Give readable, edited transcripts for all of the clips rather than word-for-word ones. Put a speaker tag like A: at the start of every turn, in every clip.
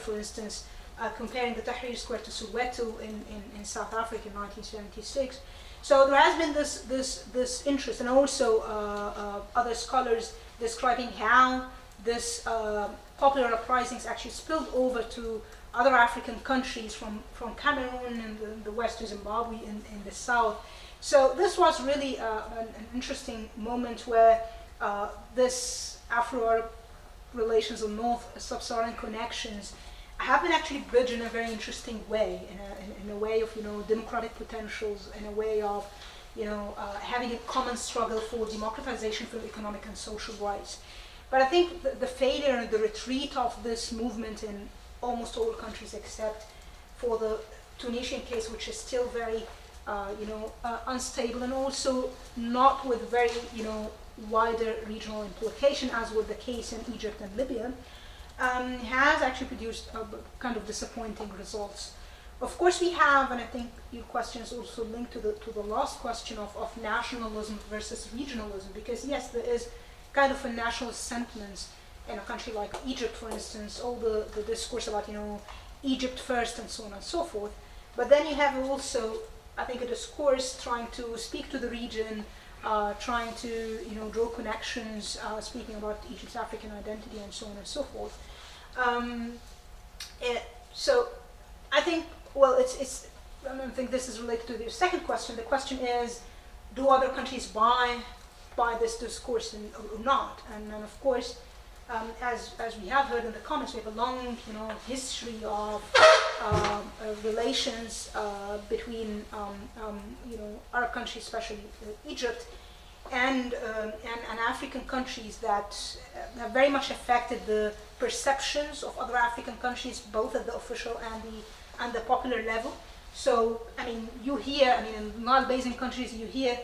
A: for instance, comparing the Tahrir Square to Soweto in South Africa in 1976. So there has been this interest, and also other scholars describing how this popular uprisings actually spilled over to other African countries, from Cameroon in the west to Zimbabwe in the south. So this was really an interesting moment where this Afro-Arab relations or North Sub-Saharan connections have been actually bridged in a very interesting way, in a way of democratic potentials, in a way of having a common struggle for democratization, for economic and social rights. But I think the failure and the retreat of this movement in almost all countries except for the Tunisian case, which is still very unstable, and also not with very wider regional implication, as was the case in Egypt and Libya, has actually produced kind of disappointing results. Of course, we have, and I think your question is also linked to the last question of nationalism versus regionalism, because yes, there is kind of a nationalist sentiment in a country like Egypt, for instance, all the discourse about Egypt first and so on and so forth. But then you have also, I think, a discourse trying to speak to the region, trying to draw connections, speaking about Egypt's African identity and so on and so forth. So I think, well, I don't think this is related to the second question. The question is, do other countries buy this discourse or not? And then, of course, as we have heard in the comments, we have a long history of relations between Arab countries, especially Egypt, and African countries that have very much affected the perceptions of other African countries, both at the official and the popular level. So, I mean, you hear, in Nile Basin countries, you hear,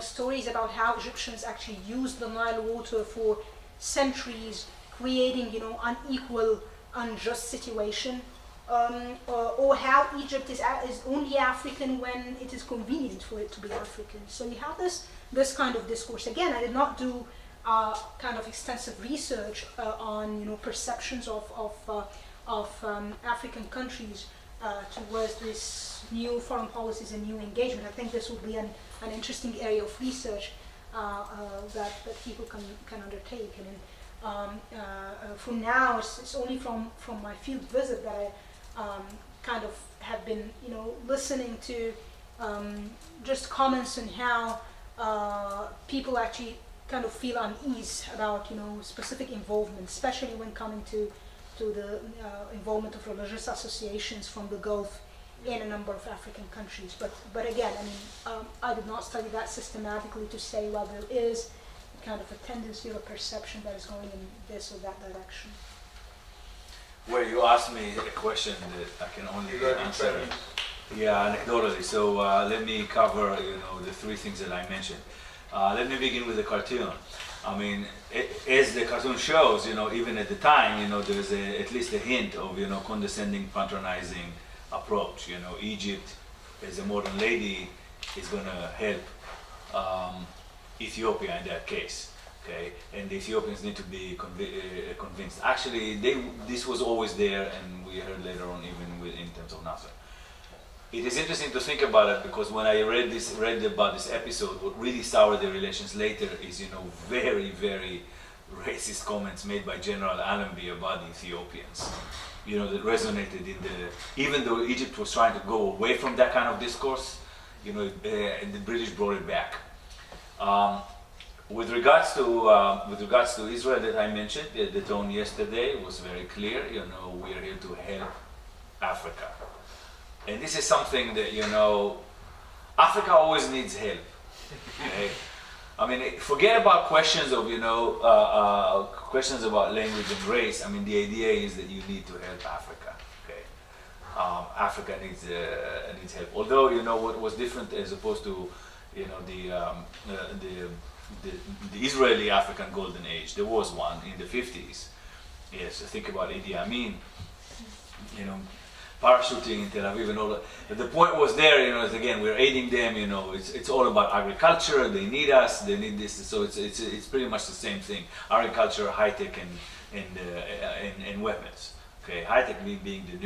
A: stories about how Egyptians actually used the Nile water for centuries, creating, unequal, unjust situation, or how Egypt is only African when it is convenient for it to be African. So you have this kind of discourse. Again, I did not do kind of extensive research on perceptions of African countries towards this new foreign policies and new engagement. I think this would be an interesting area of research that people can undertake. For now, it's only from my field visit that I kind of have been listening to just comments on how people actually kind of feel unease about specific involvement, especially when coming to the involvement of religious associations from the Gulf in a number of African countries. But again, I did not study that systematically to say, well, there is kind of a tendency or a perception that is going in this or that direction.
B: Well, you asked me a question that I can only answer. Yeah, anecdotally. So let me cover, the three things that I mentioned. Let me begin with the cartoon. As the cartoon shows, even at the time, there's at least a hint of, condescending, patronizing approach. Egypt, as a modern lady, is going to help Ethiopia in that case. Okay, and the Ethiopians need to be convinced. Actually, this was always there, and we heard later on, even in terms of Nasser. It is interesting to think about it, because when I read about this episode, what really soured the relations later is, very, very racist comments made by General Allenby about the Ethiopians. That resonated even though Egypt was trying to go away from that kind of discourse, and the British brought it back. With regards to Israel that I mentioned, the tone yesterday was very clear. We are here to help Africa. And this is something that, Africa always needs help. Okay? Forget about questions of, questions about language and race. The idea is that you need to help Africa. Okay? Africa needs help. Although, what was different as opposed to, the Israeli African golden age, there was one in the 50s. Yes, think about Idi Amin. Parachuting in Tel Aviv and all that. But the point was there, is again, we're aiding them, it's all about agriculture, they need us, they need this, so it's pretty much the same thing. Agriculture, high-tech, and weapons. Okay, high-tech being the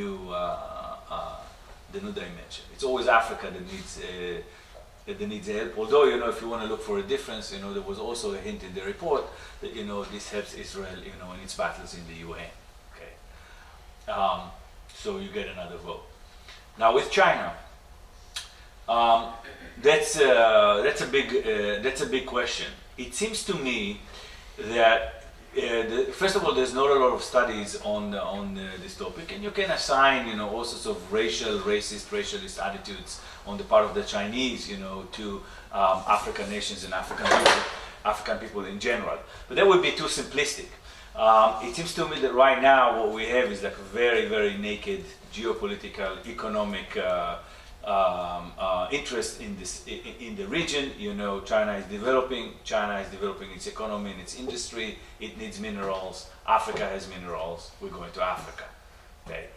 B: new dimension. It's always Africa that needs help. Although, you know, if you want to look for a difference, you know, there was also a hint in the report that, you know, this helps Israel, you know, in its battles in the UN. Okay, so you get another vote. Now with China, that's a big question. It seems to me that first of all, there's not a lot of studies on this topic, and you can assign, you know, all sorts of racialist attitudes on the part of the Chinese, you know, to African nations and African people in general. But that would be too simplistic. It seems to me that right now what we have is like a very, very naked geopolitical, economic interest in the region. You know, China is developing its economy and its industry. It needs minerals. Africa has minerals. We're going to Africa. Okay,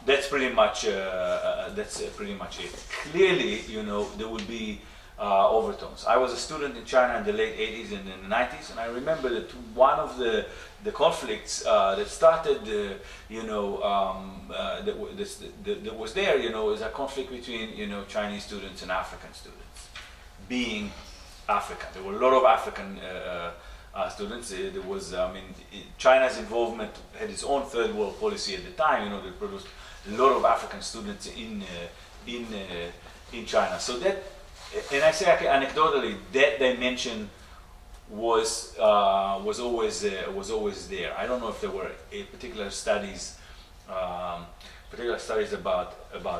B: that's pretty much it. Clearly, you know, there will be overtones. I was a student in China in the late 80s and in the 90s, and I remember that one of the conflicts that started, that was there, you know, is a conflict between, you know, Chinese students and African students. Being African, there were a lot of African students. There was, China's involvement had its own third world policy at the time. You know, they produced a lot of African students in China. So that. And I say anecdotally, that dimension was always there. I don't know if there were particular studies about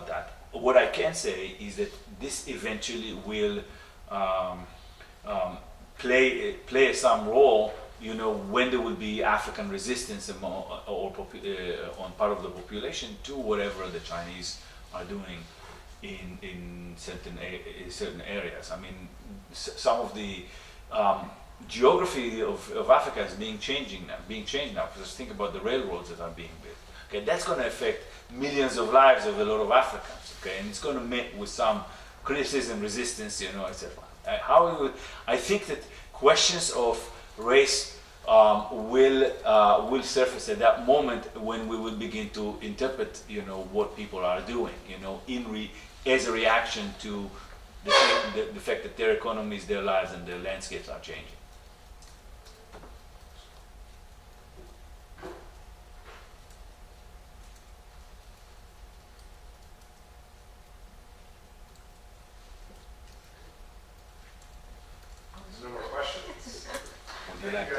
B: that. What I can say is that this eventually will play some role. You know, when there will be African resistance on part of the population to whatever the Chinese are doing in certain areas. I mean, some of the geography of Africa is being changed now. Just think about the railroads that are being built. Okay, that's going to affect millions of lives of a lot of Africans. Okay, and it's going to meet with some criticism, resistance, you know, etc. I think that questions of race will surface at that moment when we will begin to interpret, you know, what people are doing, you know, as a reaction to the fact that their economies, their lives, and their landscapes are changing.
C: There's no more questions.
B: Would you like to